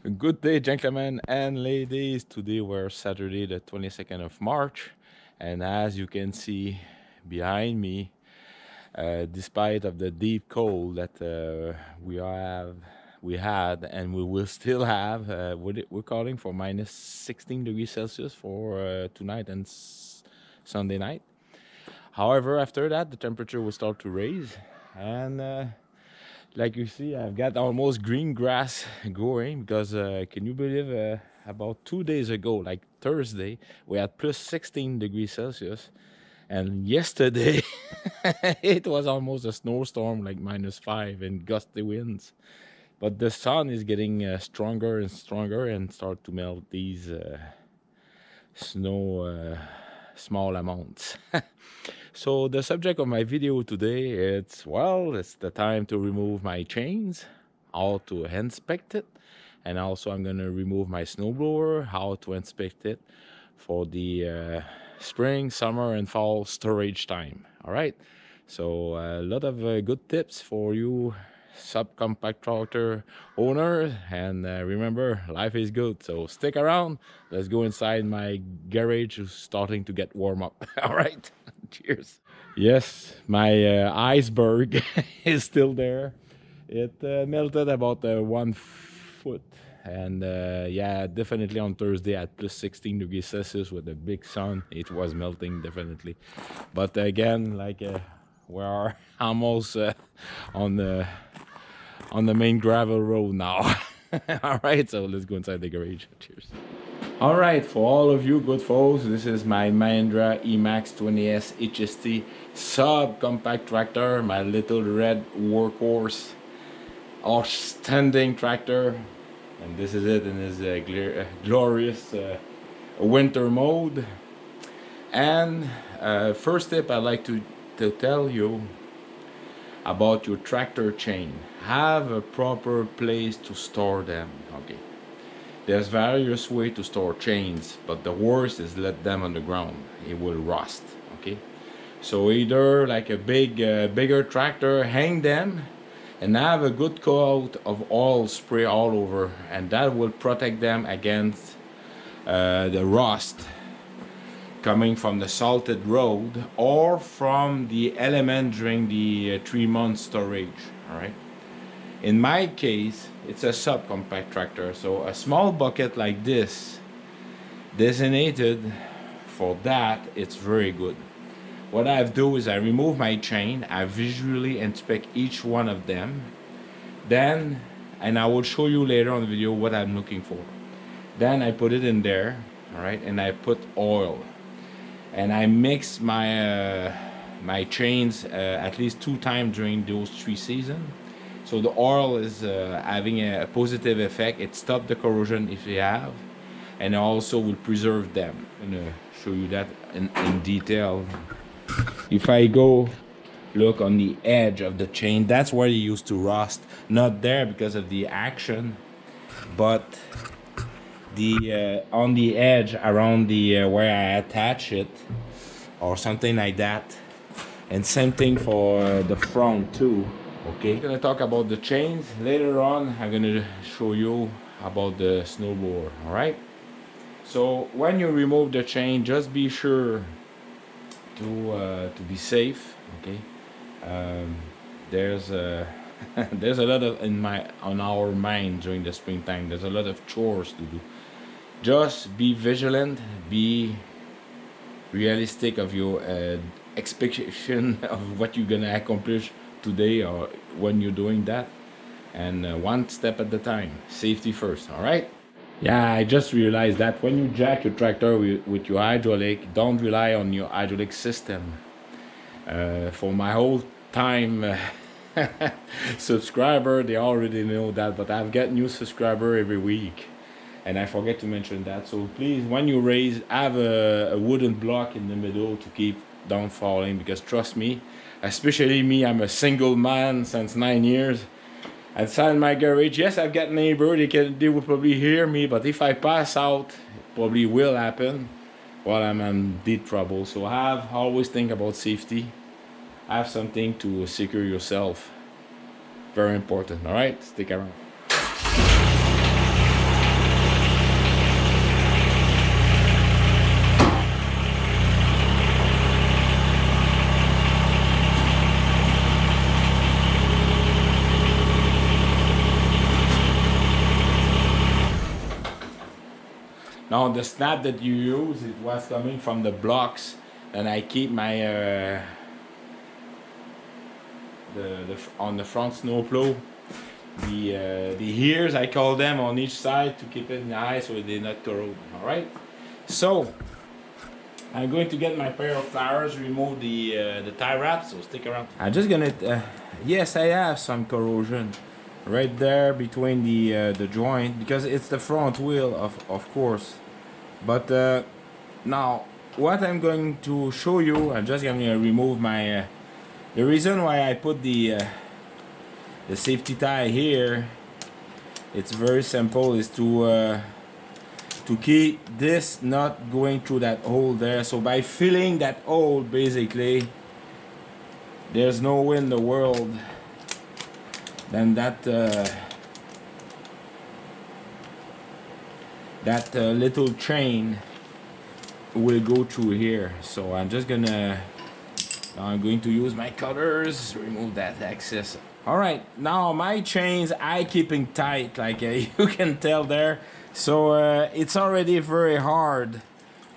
Good day, gentlemen and ladies. Today we're Saturday, the 22nd of March, and as you can see behind me, despite of the deep cold that we had, and we will still have, we're calling for minus 16 degrees Celsius for tonight and Sunday night. However, after that, the temperature will start to raise, and like you see, I've got almost green grass growing because can you believe about 2 days ago, like Thursday, we had plus 16 degrees Celsius, and yesterday it was almost a snowstorm, like -5 and gusty winds. But the sun is getting stronger and stronger and start to melt these snow small amounts. So the subject of my video today, it's the time to remove my chains, how to inspect it, and also I'm gonna remove my snowblower, how to inspect it for the spring, summer, and fall storage time. All right, so a lot of good tips for you subcompact tractor owner, and remember, life is good, so stick around. Let's go inside my garage, who's starting to get warm up. All right. Cheers. Yes, my iceberg is still there. It melted about 1 foot, and yeah, definitely on Thursday at plus 16 degrees Celsius with a big sun, it was melting definitely. But again, like we are almost on the main gravel road now. All right, so let's go inside the garage. Cheers. All right, for all of you good folks, this is my Mahindra eMax 20s HST subcompact tractor, my little red workhorse, outstanding tractor, and this is it in his glorious winter mode. And first tip I'd like to tell you about your tractor chain. Have a proper place to store them. Okay, there's various ways to store chains, but the worst is let them on the ground. It will rust. Okay, so either like a bigger tractor, hang them and have a good coat of oil spray all over, and that will protect them against the rust coming from the salted road or from the element during the 3 month storage. All right, in my case it's a subcompact tractor, so a small bucket like this designated for that, it's very good. What I do is I remove my chain, I visually inspect each one of them, then, and I will show you later on the video what I'm looking for. Then I put it in there, all right, and I put oil, and I mix my my chains at least 2 times during those 3 seasons. So the oil is having a positive effect. It stops the corrosion if you have, and also will preserve them. I'm gonna show you that in detail. If I go look on the edge of the chain, that's where it used to rust. Not there because of the action, but the on the edge around the where I attach it or something like that. And same thing for the front too. Okay, I'm gonna talk about the chains later on. I'm gonna show you about the snowblower. All right, so when you remove the chain, just be sure to be safe. Okay, there's a there's a lot of on our mind during the springtime. There's a lot of chores to do. Just be vigilant, be realistic of your expectation of what you're gonna accomplish today or when you're doing that, and one step at a time. Safety first. All right. Yeah, I just realized that when you jack your tractor with your hydraulic, don't rely on your hydraulic system. For my whole time subscriber, they already know that, but I've got new subscriber every week, and I forget to mention that. So please, when you raise, have a wooden block in the middle to keep down falling, because trust me, especially me, I'm a single man since 9 years. Outside my garage, yes, I've got neighbor, they will probably hear me, but if I pass out, it probably will happen while I'm in deep trouble. So always think about safety. Have something to secure yourself. Very important. All right, stick around. Now the snap that you use, it was coming from the blocks, and I keep my on the front snowplow. The ears, I call them, on each side to keep it nice so they not corrode. All right. So I'm going to get my pair of pliers, remove the tie wrap. So stick around. I'm just gonna. Yes, I have some corrosion right there between the joint because it's the front wheel, of course. But now what I'm going to show you, I'm just going to remove my. The reason why I put the safety tie here, it's very simple, is to keep this not going through that hole there. So by filling that hole, basically, there's no way in the world then that little chain will go through here. So I'm going to use my cutters, remove that excess. All right, now my chains I keeping tight, like you can tell there. So it's already very hard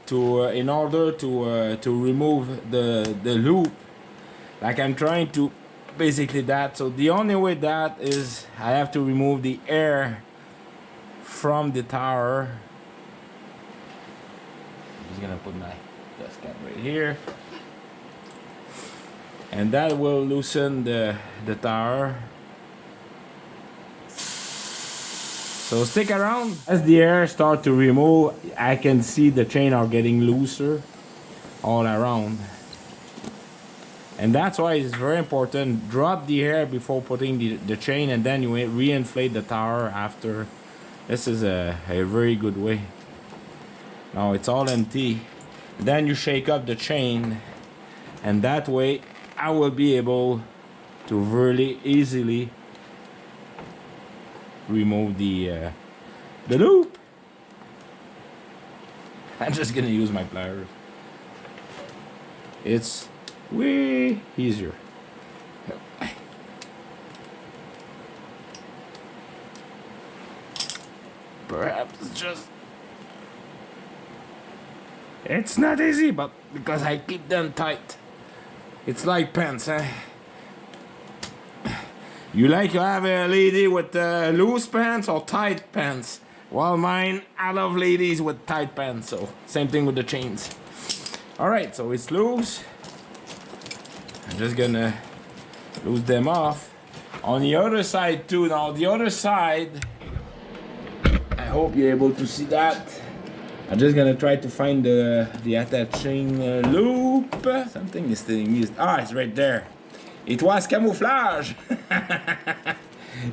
to in order to remove the loop. Like I'm trying to basically that. So the only way that is I have to remove the air from the tower. I'm just gonna put my dust cap right here. And that will loosen the tower. So stick around. As the air start to remove, I can see the chain are getting looser all around. And that's why it's very important. Drop the air before putting the chain, and then you reinflate the tower after. This is a very good way. Now it's all empty. Then you shake up the chain, and that way I will be able to really easily remove the loop. I'm just gonna use my pliers. It's way easier. Perhaps it's not easy, but because I keep them tight. It's like pants, eh? You like to have a lady with loose pants or tight pants? Well, mine, I love ladies with tight pants, so same thing with the chains. Alright, so it's loose. I'm just gonna loose them off. On the other side too. Now the other side, I hope you're able to see that. I'm just gonna try to find the attaching loop. Something is still used. Ah, it's right there. It was camouflage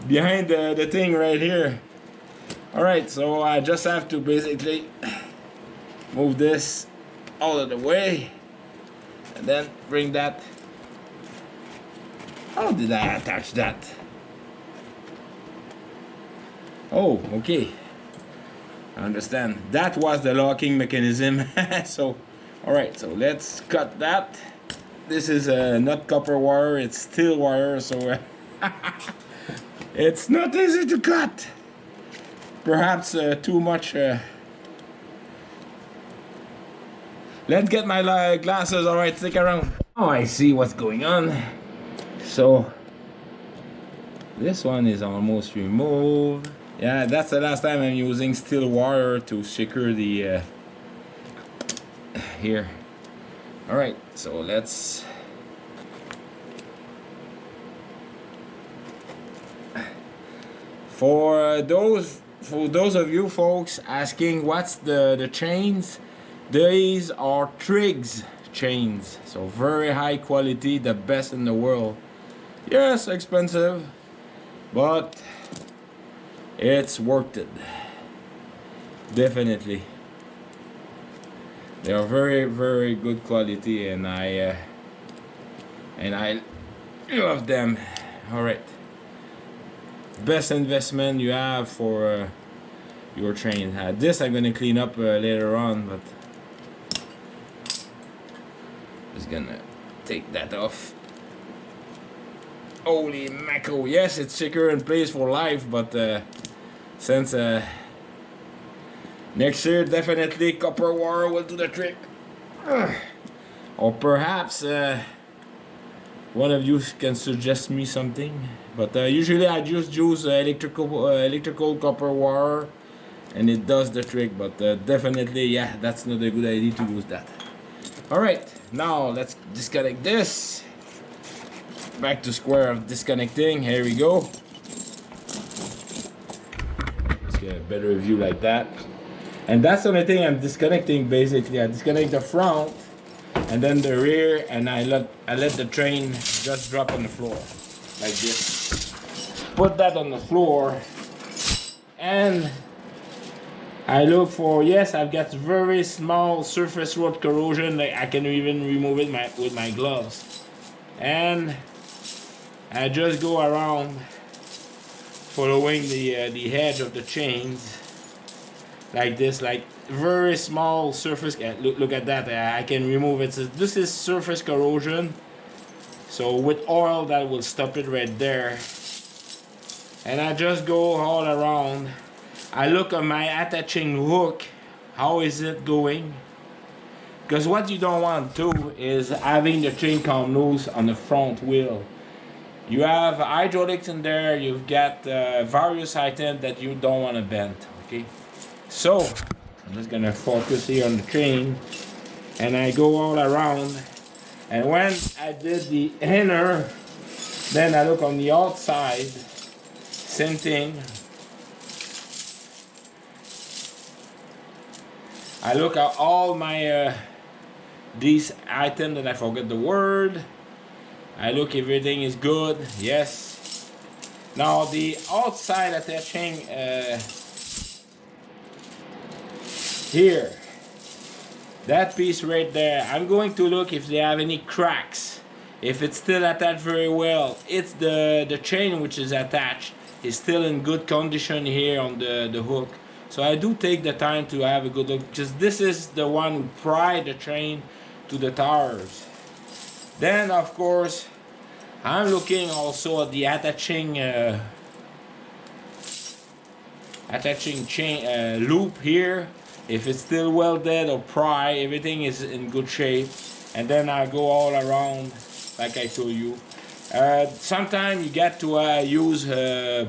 behind the thing right here. Alright, so I just have to basically move this out of the way and then bring that. How did I attach that? Oh, okay. I understand. That was the locking mechanism. So, alright, so let's cut that. This is not copper wire, it's steel wire, so it's not easy to cut. Perhaps too much. Let's get my glasses. Alright, stick around. Oh, I see what's going on. So, this one is almost removed. Yeah, that's the last time I'm using steel wire to secure the here. Alright, so let's for those of you folks asking what's the chains, these are Triggs chains, so very high quality, the best in the world. Yes, expensive, but it's worth it. Definitely. They are very, very good quality, and I love them. All right. Best investment you have for your train. This I'm gonna clean up later on, but just gonna take that off. Holy mackerel! Yes, it's secure in place for life, but since Next year, definitely copper wire will do the trick. Or perhaps one of you can suggest me something. But usually I just use electrical copper wire, and it does the trick. But definitely, yeah, that's not a good idea to use that. Alright, now let's disconnect this. Back to square of disconnecting. Here we go. Let's get a better view like that. And that's the only thing I'm disconnecting basically. I disconnect the front and then the rear, and I let the train just drop on the floor like this. Put that on the floor, and I look for, yes, I've got very small surface road corrosion. Like I can even remove it with my gloves, and I just go around following the edge of the chains like this, like very small surface. Look at that. I can remove it. So this is surface corrosion. So with oil, that will stop it right there. And I just go all around. I look at my attaching hook. How is it going? Because what you don't want to do is having the chain come loose on the front wheel. You have hydraulics in there. You've got various items that you don't want to bend. Okay. So I'm just gonna focus here on the chain, and I go all around. And when I did the inner, then I look on the outside. Same thing. I look at all my these items that I forget the word. I look everything is good. Yes. Now the outside attaching here, that piece right there, I'm going to look if they have any cracks. If it's still attached very well, it's the chain which is attached is still in good condition here on the hook. So I do take the time to have a good look, because this is the one who pry the chain to the tires. Then of course I'm looking also at the attaching chain loop here. If it's still welded or pry, everything is in good shape. And then I go all around like I told you. Sometimes you get to use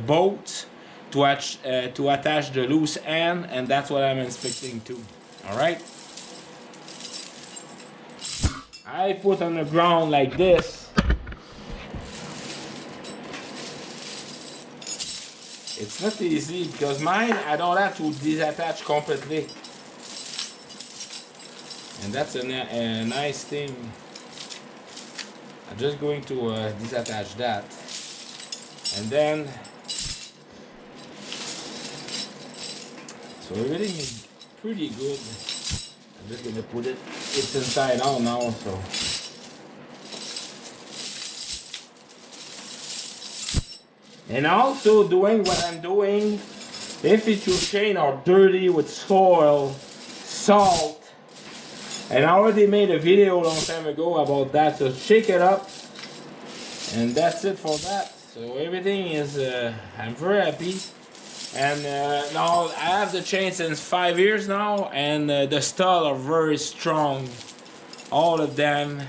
bolts to attach the loose end, and that's what I'm inspecting too. Alright? I put on the ground like this. It's not easy because mine, I don't have to disattach completely. And that's a nice thing. I'm just going to disattach that. And then, so everything is pretty good. I'm just going to put it, it's inside out now, so. And also doing what I'm doing, if your chain are dirty with soil, salt, and I already made a video a long time ago about that, so shake it up, and that's it for that. So everything is, I'm very happy. And now I have the chain since 5 years now, and the stud are very strong, all of them,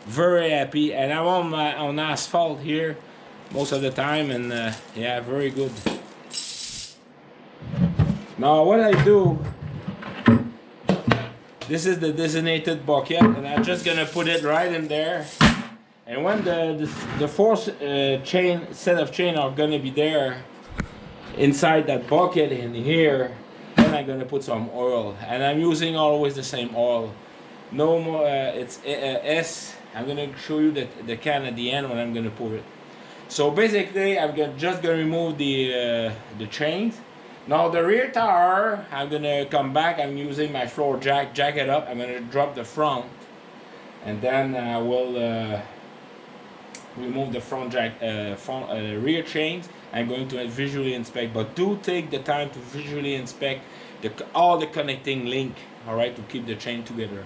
very happy. And I'm on asphalt here most of the time, and yeah, very good. Now what I do, this is the designated bucket, and I'm just gonna put it right in there. And when the fourth set of chain are gonna be there inside that bucket in here, then I'm gonna put some oil, and I'm using always the same oil. No more. It's S. I'm gonna show you the can at the end when I'm gonna pour it. So basically, I'm just gonna remove the chains. Now the rear tire, I'm gonna come back. I'm using my floor jack it up. I'm gonna drop the front, and then I will remove the front rear chains. I'm going to visually inspect, but do take the time to visually inspect all the connecting link. All right, to keep the chain together.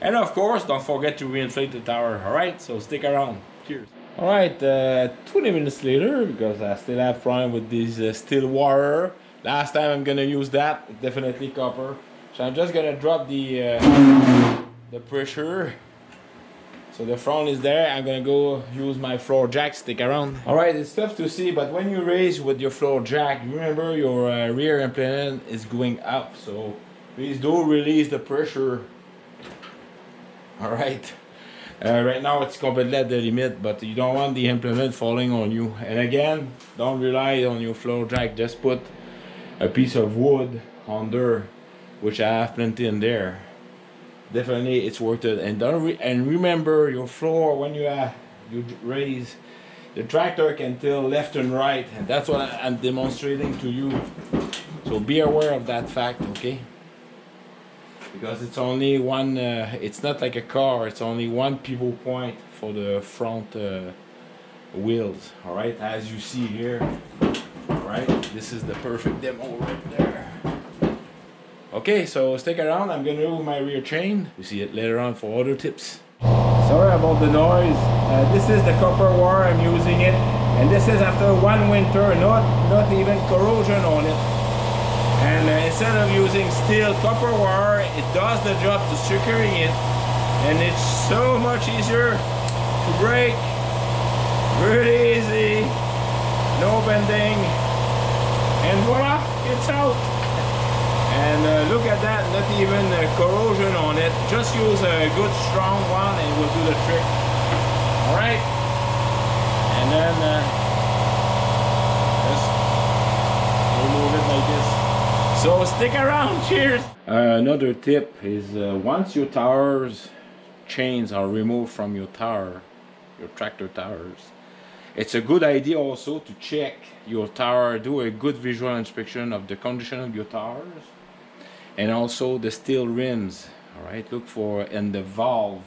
And of course, don't forget to reinflate the tire. All right, so stick around. Cheers. Alright, 20 minutes later, because I still have problem with this steel wire Last time I'm gonna use that, definitely copper. So I'm just gonna drop the pressure. So the front is there. I'm gonna go use my floor jack. Stick around. All right, it's tough to see, but when you raise with your floor jack, remember your rear implement is going up. So please do release the pressure. All right. Right now it's completely at the limit, but you don't want the implement falling on you. And again, don't rely on your floor jack. Just put a piece of wood under, which I have plenty in there. Definitely it's worth it. And and remember your floor when you raise the tractor can tilt left and right, and that's what I'm demonstrating to you. So be aware of that fact, okay? Because it's only one, it's not like a car, it's only one pivot point for the front wheels, all right, as you see here. All right, this is the perfect demo right there. Okay, so stick around. I'm gonna do my rear chain. We see it later on for other tips. Sorry about the noise. This is the copper wire, I'm using it, and this is after one winter, not even corrosion on it. And instead of using steel copper wire, it does the job to securing it, and it's so much easier to break. Really easy, no bending, and voila, it's out. And look at that, not even corrosion on it. Just use a good strong one and it will do the trick. All right, and then just remove it like this. So stick around, cheers! Another tip is once your tires chains are removed from your tire, your tractor tires, it's a good idea also to check your tire, do a good visual inspection of the condition of your tires, and also the steel rims. All right, look for in the valve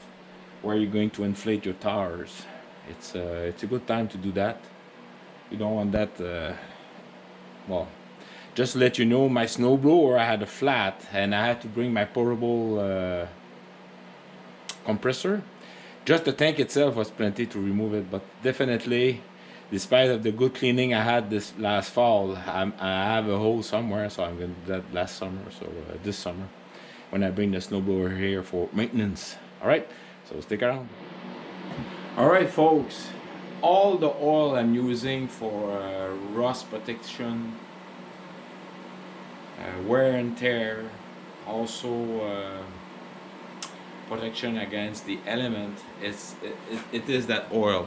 where you're going to inflate your tires. It's a good time to do that. You don't want that, well, just to let you know, my snowblower, I had a flat and I had to bring my portable compressor. Just the tank itself was plenty to remove it, but definitely, despite of the good cleaning I had this last fall, I have a hole somewhere, so I'm going to do that last summer, so this summer, when I bring the snowblower here for maintenance. All right, so stick around. All right, folks, all the oil I'm using for rust protection, wear and tear, also protection against the element, it is that oil.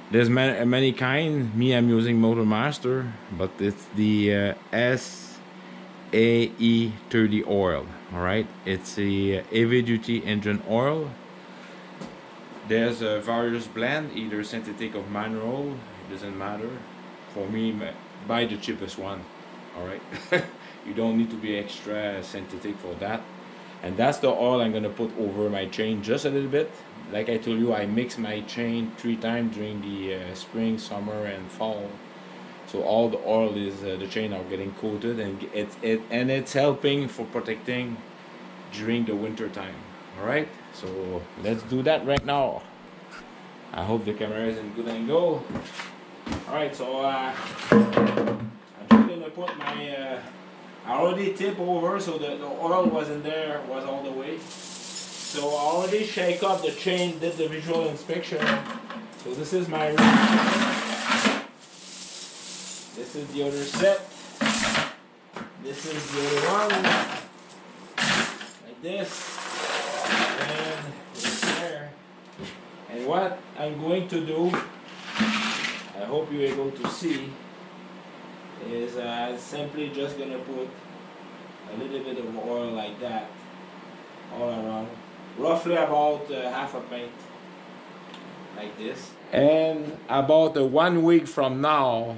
There's many kind. Me, I'm using Motor Master, but it's the SAE 30 oil. All right, it's a heavy duty engine oil. There's a various blend, either synthetic or manual, it doesn't matter. For me, buy the cheapest one. All right. You don't need to be extra synthetic for that. And that's the oil I'm gonna put over my chain just a little bit. Like I told you, I mix my chain 3 times during the spring, summer, and fall. So all the oil is the chain are getting coated, and it's helping for protecting during the winter time. All right, so let's do that right now. I hope the camera is in good angle. All right, so I'm just gonna put my. I already tip over, so the oil wasn't there, was all the way. So I already shake up the chain, did the visual inspection. So this is my ring. This is the other set. This is the other one. Like this. And it's there. And what I'm going to do, I hope you're able to see, is simply just gonna put a little bit of oil like that all around, roughly about half a pint, like this. And about 1 week from now,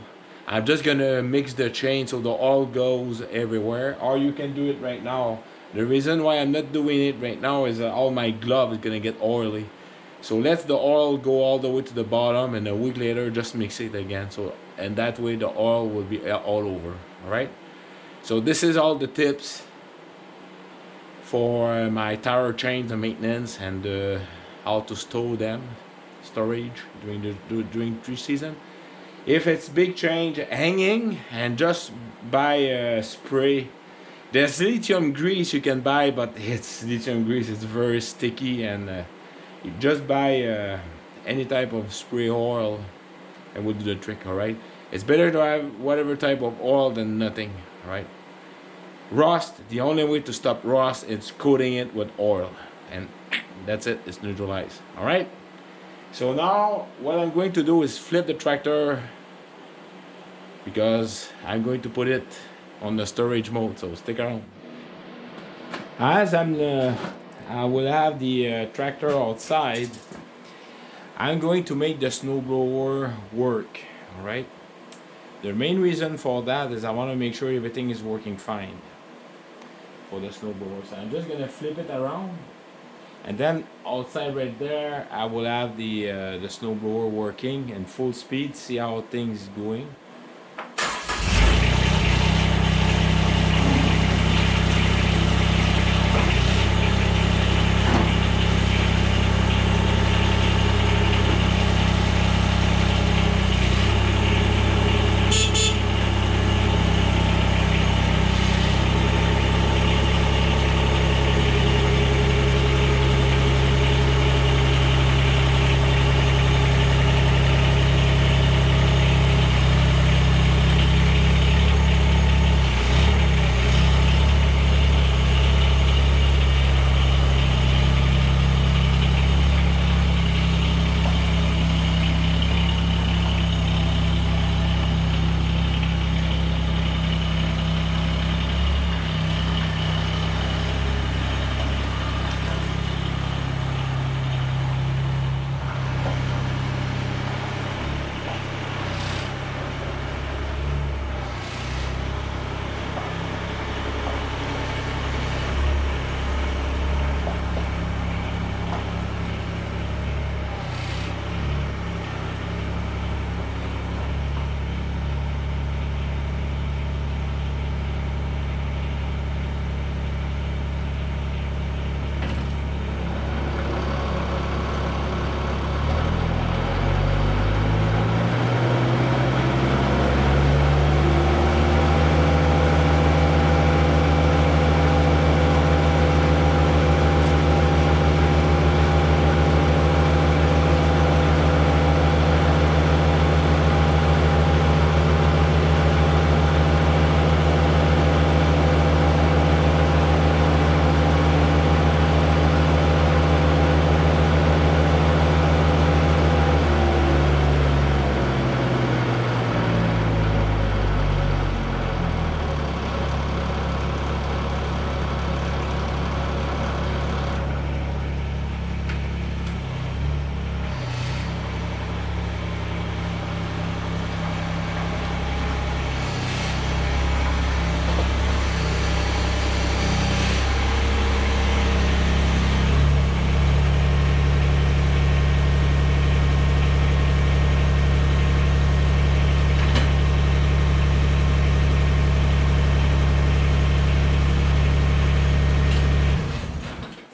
I'm just gonna mix the chain so the oil goes everywhere, or you can do it right now. The reason why I'm not doing it right now is all my glove is gonna get oily. So let the oil go all the way to the bottom, and a week later just mix it again. So, and that way the oil will be all over. All right, so this is all the tips for my tire chains and maintenance, and how to store them, storage during tree season. If it's big change hanging, and just buy a spray. There's lithium grease you can buy, but it's lithium grease, it's very sticky, and you just buy any type of spray oil and will do the trick. All right, it's better to have whatever type of oil than nothing. All right, rust, the only way to stop rust is coating it with oil, and that's it, it's neutralized. All right, so now what I'm going to do is flip the tractor, because I'm going to put it on the storage mode, so stick around. As I will have the tractor outside, I'm going to make the snowblower work. All right, the main reason for that is I want to make sure everything is working fine for the snowblower. So I'm just gonna flip it around, and then outside right there I will have the snowblower working in full speed. See how things going.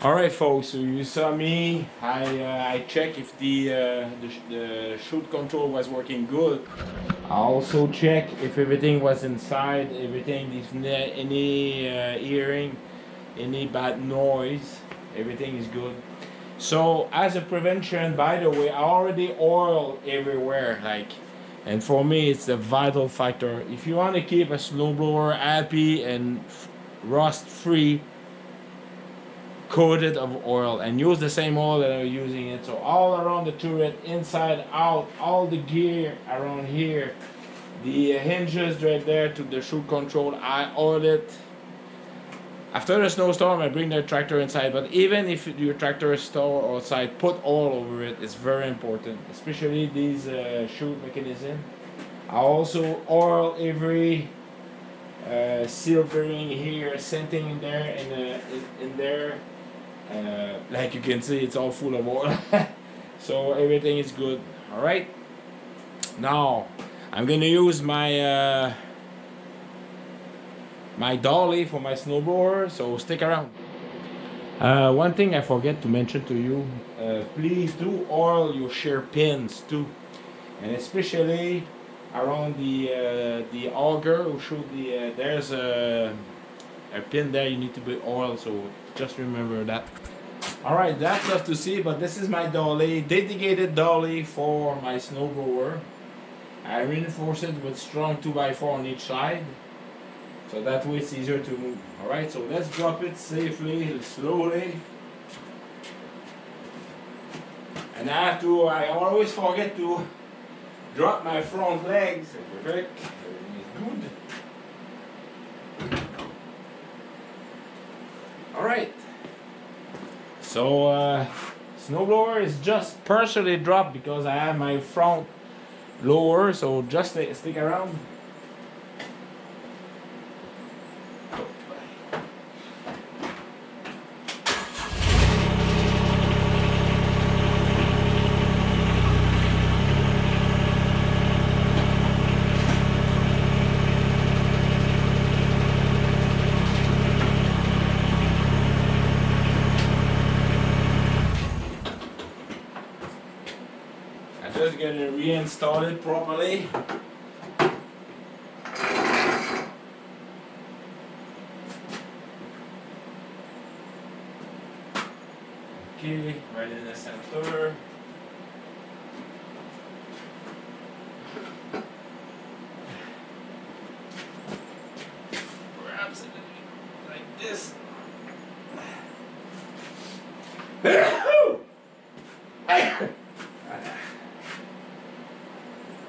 Alright folks, so you saw me, I checked if the shoot control was working good. I also check if everything was inside, everything, if any hearing, any bad noise, everything is good. So as a prevention, by the way, I already oil everywhere, and for me it's a vital factor. If you want to keep a snowblower happy and rust free, coated of oil, and use the same oil that I'm using it. So all around the turret, inside out, all the gear around here, the hinges right there to the shoot control, I oil it. After the snowstorm, I bring the tractor inside, but even if your tractor is stored outside, put oil over it. It's very important, especially these shoot mechanism. I also oil every seal bearing here, something in there, in there. Like you can see, it's all full of oil. So everything is good. All right, now I'm gonna use my my dolly for my snowblower, so stick around. One thing I forget to mention to you, please do oil your shear pins too, and especially around the auger. Will show the there's a pin there. You need to be oil, so just remember that. All right, that's tough to see, but this is my dolly, dedicated dolly for my snowblower. I reinforce it with strong 2x4 on each side, so that way it's easier to move. All right, so let's drop it safely, slowly. And I always forget to drop my front legs. Perfect. Everything is good. All right. So snowblower is just partially dropped because I have my front lower. So just stick around. Just gonna reinstall it properly. Okay, right in the center. Perhaps it like this.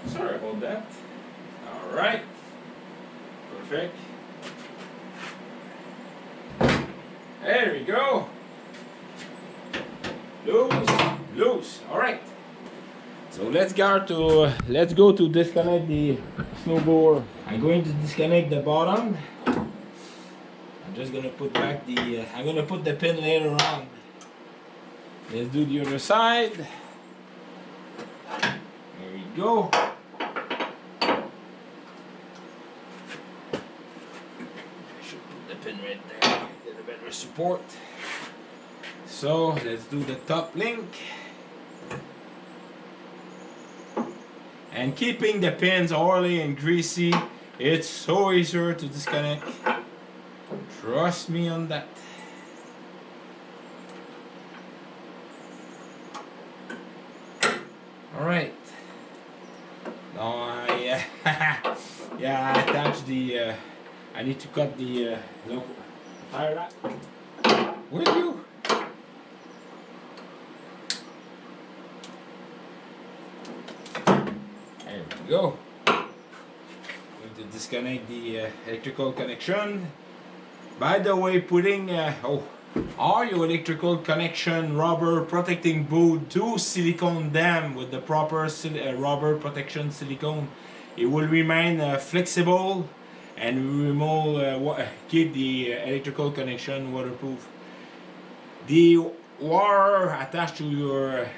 Sorry about that. All right. Perfect. There we go. Loose. All right. So let's go to disconnect the snowblower. I'm going to disconnect the bottom. I'm just gonna put back the. I'm gonna put the pin later on. Let's do the other side. There we go. Pin right there, get a better support. So let's do the top link, and keeping the pins oily and greasy, it's so easier to disconnect. Trust me on that. All right. Now yeah, I attached the. I need to cut the tire rack. With you. There we go. Going to disconnect the electrical connection. By the way, putting all your electrical connection rubber protecting boot to silicone them with the proper rubber protection silicone. It will remain flexible and keep the electrical connection waterproof. The wire attached to your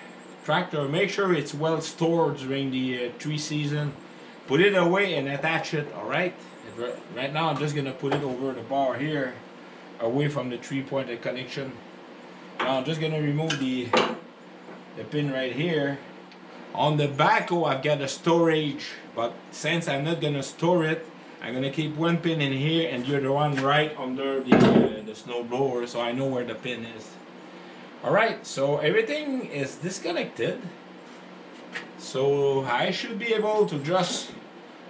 tractor, make sure it's well stored during the tree season. Put it away and attach it. All right. Right now I'm just gonna put it over the bar here, away from the 3-pointed connection. Now I'm just gonna remove the pin right here. On the backhoe I've got a storage, but since I'm not gonna store it, I'm gonna keep one pin in here and the other one right under the snow blower, so I know where the pin is. Alright, so everything is disconnected. So I should be able to just,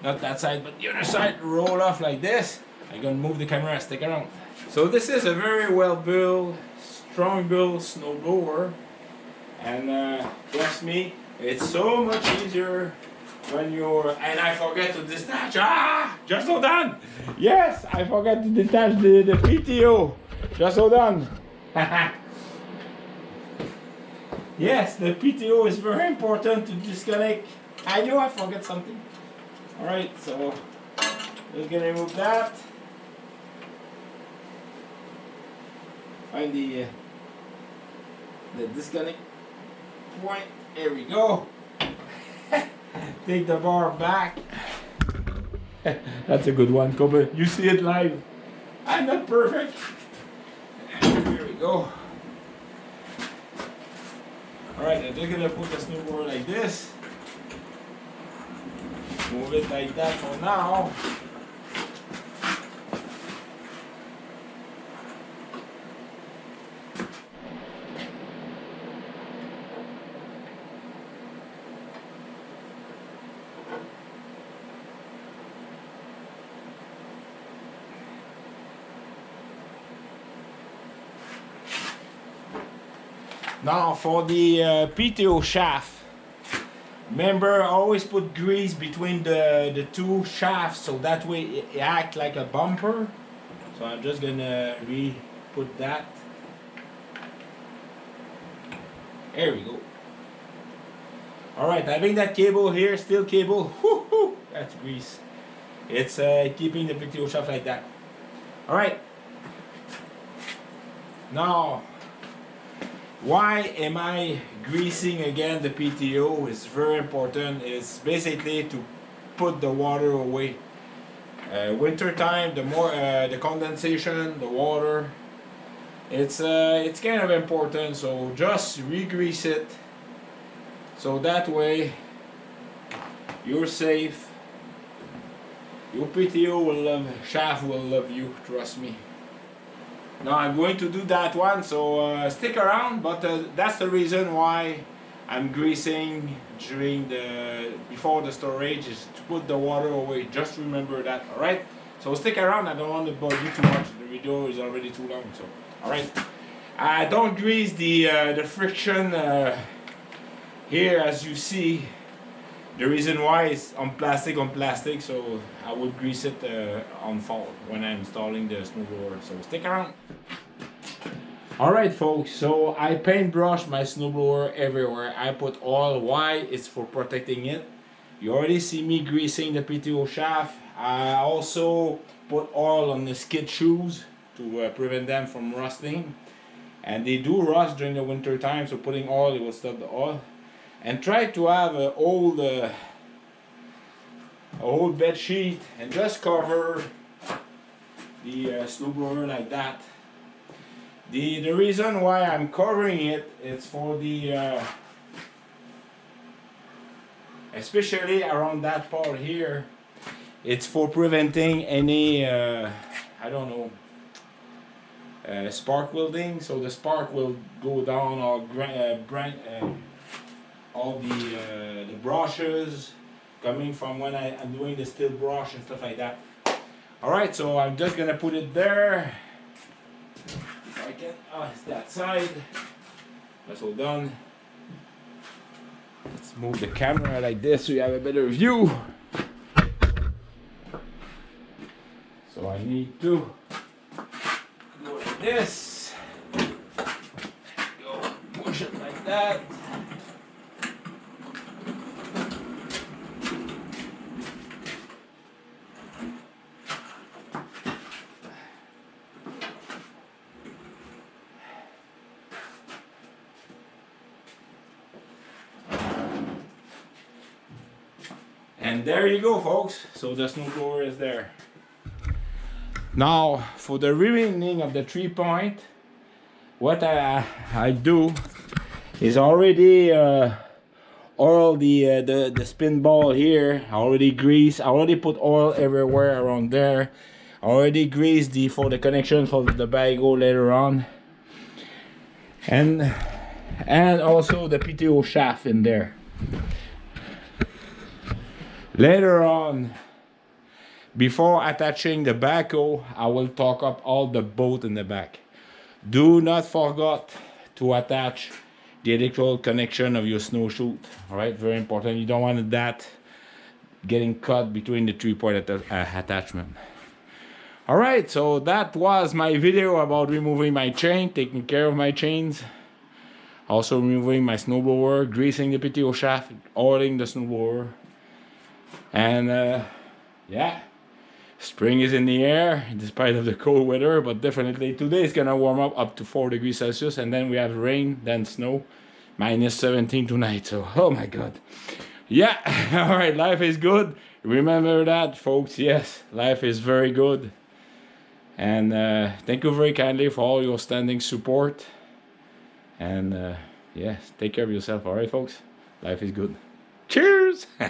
not that side, but the other side, roll off like this. I'm gonna move the camera, stick around. So this is a very well built, strong built snow blower. And trust me, it's so much easier when you're, and I forget to detach, just hold on. Yes, I forgot to detach the PTO. Just hold on. Yes, the PTO is very important to disconnect. I knew I forgot something. Alright, so we're gonna remove that. Find the disconnect point. There we go. Take the bar back. That's a good one, Kobe. You see it live. I'm not perfect. Here we go. Alright, I'm just gonna put the snowboard like this. Move it like that for now. Now for the PTO shaft. Remember, always put grease between the two shafts so that way it acts like a bumper. So I'm just gonna re-put that. There we go. Alright, having that cable here, steel cable, whoo, that's grease. It's keeping the PTO shaft like that. Alright. Now, why am I greasing again the PTO? It's very important. It's basically to put the water away. Winter time, the more the condensation, the water, it's kind of important. So just re-grease it, so that way you're safe. Your PTO will love, shaft will love you. Trust me. Now I'm going to do that one, so stick around, but that's the reason why I'm greasing during before the storage, is to put the water away. Just remember that, alright? So stick around, I don't want to bore you too much, the video is already too long, so alright. Don't grease the friction here, as you see. The reason why is on plastic, so I would grease it on fall when I'm installing the snowblower. So stick around. Alright folks, so I paintbrush my snowblower everywhere. I put oil. Why? It's for protecting it. You already see me greasing the PTO shaft. I also put oil on the skid shoes to prevent them from rusting. And they do rust during the winter time, so putting oil, it will stop the oil. And try to have an old bed sheet and just cover the snowblower like that. The reason why I'm covering it is for the especially around that part here, it's for preventing any I don't know, spark welding. So the spark will go down all the brushes coming from when I'm doing the steel brush and stuff like that. Alright, so I'm just gonna put it there. If I can, it's that side. That's all done. Let's move the camera like this so you have a better view. So I need to go like this. Go push it like that. And there you go, folks. So the snowblower is there. Now for the remaining of the 3-point, what I do is already oil the spin ball here. I already grease. I already put oil everywhere around there. I already greased for the connection for the bago later on, and also the PTO shaft in there. Later on, before attaching the backhoe, I will torque up all the bolt in the back. Do not forget to attach the electrical connection of your snow chute. Alright, very important. You don't want that getting cut between the 3-point attachment. Alright, so that was my video about removing my chain, taking care of my chains. Also removing my snowblower, greasing the PTO shaft, oiling the snowblower. And yeah, spring is in the air despite of the cold weather, but definitely today is gonna warm up to 4 degrees Celsius, and then we have rain, then snow, -17 tonight. So oh my god, yeah. All right, life is good. Remember that, folks. Yes, life is very good. And thank you very kindly for all your standing support. And yes, take care of yourself. All right, folks, life is good. Cheers.